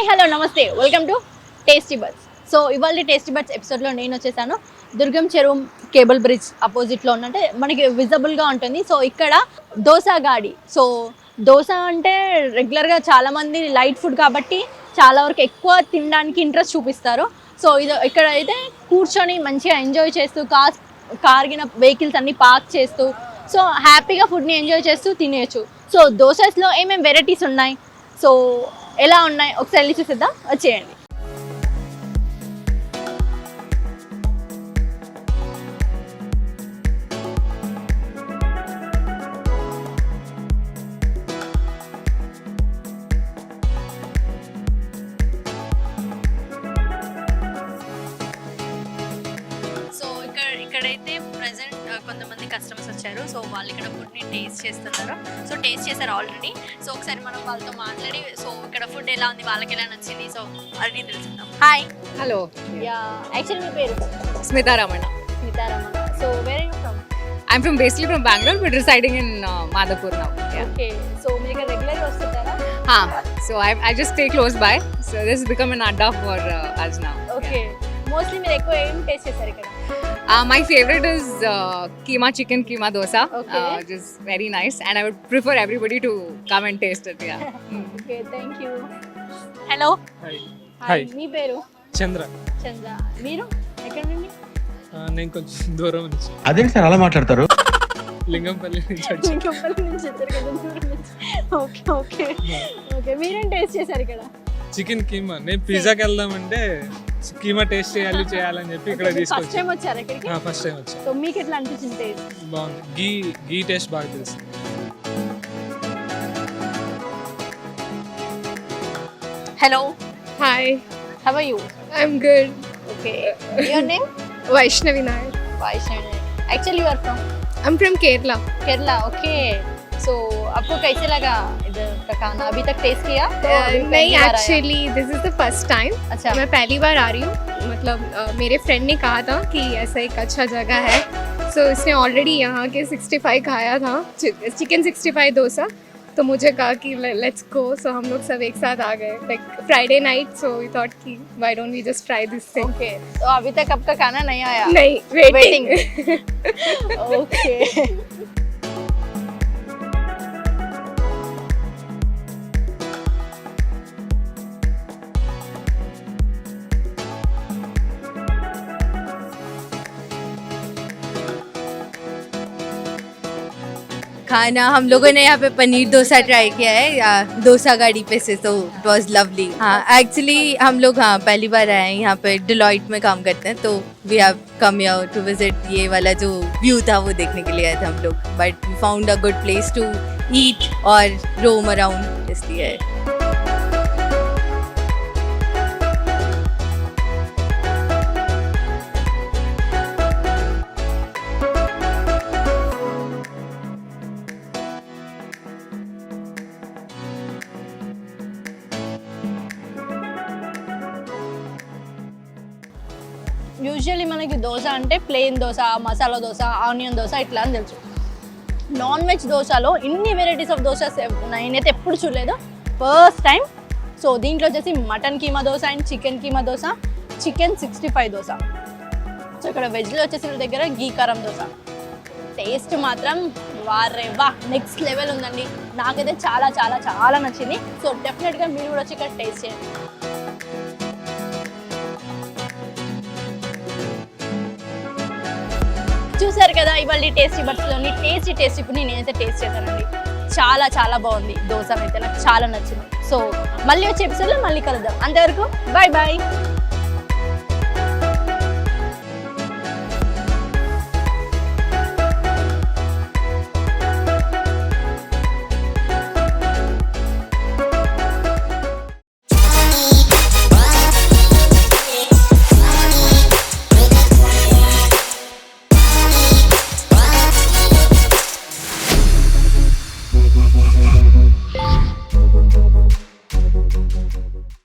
Hi hello నమస్తే welcome to tasty birds. So ఇవాళ tasty birds ఎపిసోడ్లో నేను వచ్చేసాను దుర్గం చెరువు కేబుల్ బ్రిడ్జ్ అపోజిట్లో ఉన్నట్టే మనకి విజిబుల్గా ఉంటుంది. సో ఇక్కడ దోసా గాడి. సో దోశ అంటే రెగ్యులర్గా చాలామంది లైట్ ఫుడ్ కాబట్టి చాలా వరకు ఎక్కువ తినడానికి ఇంట్రెస్ట్ చూపిస్తారు. సో ఇది ఇక్కడ అయితే కూర్చొని మంచిగా ఎంజాయ్ చేస్తూ కారిన వెహికల్స్ అన్ని పార్క్ చేస్తూ సో హ్యాపీగా ఫుడ్ని ఎంజాయ్ చేస్తూ తినేయచ్చు. సో దోసెస్లో ఏమేమి వెరైటీస్ ఉన్నాయి, సో ఎలా ఉన్నాయి ఒకసారి వెళ్ళి చూసేద్దాం, వచ్చేయండి. సో ఇక్కడైతే ప్రజెంట్ కొంతమంది కస్టమర్స్ వచ్చారు. సో వాళ్ళు ఇక్కడ ఫుడ్ని టేస్ట్ చేస్తున్నారు. సో టేస్ట్ చేశారు ఆల్రెడీ. సో ఒకసారి మనం వాళ్ళతో మాట్లాడి సో ఇక్కడ ఫుడ్ ఎలా ఉంది, వాళ్ళకి ఎలా నచ్చింది, సో అన్నీ తెలుసుకుందాం. హాయ్. హలో. యా, యాక్చువల్లీ మీ పేరు? Smitaramana. Sitaraman. So where are you from? I'm basically from Bangalore but residing in Madhapur now. Yeah. Okay. So మీరు ఇక్కడ రెగ్యులర్గా వస్తుంటారా? So I just stay close by. So this has become an adda for us now. Okay. Mostly మీరు ఎక్కువ ఏం taste చేశారు ఇక్కడ? My favorite is Keema chicken, Keema Dosa. Okay. Which is very nice and I would prefer everybody to come and taste it. Yeah. Okay, thank you. Hello. Hi. మీ పేరు? చంద్ర. చంద్ర. మీరు ఎక్కడ నుండి? నేను కొంచెం దూరం నుంచి, అదేంటి సార్ అలా మాట్లాడతారు? లింగంపల్లి నుంచి వచ్చాను. లింగంపల్లి నుంచి వచ్చారు కదా, దూరం నుంచి. Okay okay okay. మీరేం టేస్ట్ చేశారు ఇక్కడ? చికెన్ కీమా. నేను పిజ్జాకి వెళ్దామంటే కీమా టేస్ట్ చేయాలని చెప్పి ఇక్కడ ఫస్ట్ తీసుకొచ్చి టైం వచ్చారు ఇక్కడికి? ఫస్ట్ టైం వచ్చాను. సో మీకు ఎట్లా అనిపించింది టేస్ట్? బాగుంది. గీ టేస్ట్ బాగా తెలుసు. Hello. Hi, how are you? I'm good. Okay. Your name? Vaishnavi Nair. Vaishnavi. Actually you are from I'm from Kerala. Kerala. Okay. So आपको कैसे लगा इधर का खाना? अभी तक टेस्ट किया? तो अभी नहीं, पहली बार आया? actually this is the first time. अच्छा. मैं पहली बार आ रही हूँ. मतलब मेरे फ्रेंड ने कहा था कि ऐसा एक अच्छा जगह है. So इसने ऑलरेडी यहाँ के 65 खाया था, चिकन 65 डोसा. तो मुझे कहा कि लेट्स गो. सो हम लोग सब एक साथ आ गए like Friday night. So we thought कि why don't we just try this thing. Okay. तो अभी तक आपका खाना नहीं आया? नहीं, Waiting. वेटिंग. Okay. खाना हम लोगों ने यहाँ पे पनीर डोसा ट्राई किया है या डोसा गाड़ी पे से, तो इट वाज लवली. हाँ, एक्चुअली हम लोग पहली बार आए हैं यहाँ पे, डिलॉइट में काम करते हैं, तो we have come here to visit. ये वाला जो व्यू था वो देखने के लिए आए थे हम लोग, but we found a good place to eat और रोम अराउंड, इसलिए. యూజువల్లీ మనకి దోశ అంటే ప్లెయిన్ దోశ, మసాలా దోశ, ఆనియన్ దోశ ఇట్లా అని తెలుసు. నాన్ వెజ్ దోశలో ఇన్ని వెరైటీస్ ఆఫ్ దోశ నేనైతే ఎప్పుడు చూడలేదు, ఫస్ట్ టైం. సో దీంట్లో వచ్చేసి mutton keema dosa and chicken keema dosa, chicken 65 dosa. So ఇక్కడ వెజ్లో వచ్చేసి వీళ్ళ దగ్గర గీ కారం దోశ. టేస్ట్ మాత్రం వారేవా నెక్స్ట్ లెవెల్ ఉందండి. నాకైతే చాలా చాలా చాలా నచ్చింది. సో డెఫినెట్గా మీరు కూడా వచ్చి ఇక్కడ టేస్ట్ చేయండి. చూసారు కదా ఇవాళ టేస్టీ బర్డ్స్లోని టేస్టీ ఫుడ్ నేనైతే టేస్ట్ చేశానండి. చాలా చాలా బాగుంది. దోశ అయితే నాకు చాలా నచ్చింది. సో మళ్ళీ వచ్చే ఎపిసోడ్లో మళ్ళీ కలుద్దాం. అంతవరకు బాయ్ బాయ్.